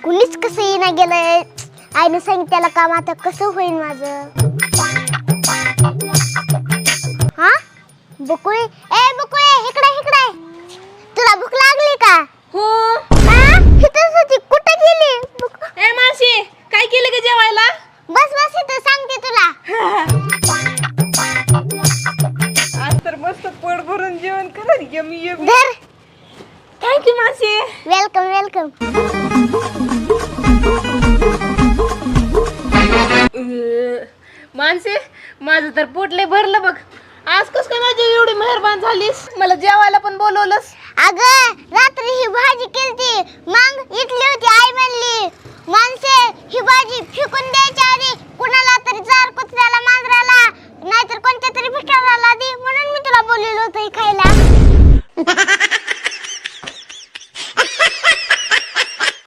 कुणीच कसं येईना गेलंय. आईने सांगितलं त्याला काम, आता कसं होईल माझं. हा बकुळे, ए बकुळे इकडे इकडे. तुला भूक लागली का? हो. इथंच होती, कुठे गेली? ए मावशी, काय केलं का जेवायला? बस बस इथं सांगते तुला. आज तर मस्त पोट भरून जेवण कर. Yummy yummy. धर. थँक्यू मावशी. Welcome welcome. मानसी, माझं तर पोट लय भरलं बघ. आज कस काय माझी एवढी मेहरबान झालीस, मला जेवायला पण बोलवलंस. अगं रात्री ही भाजी केलती, मग इडली होती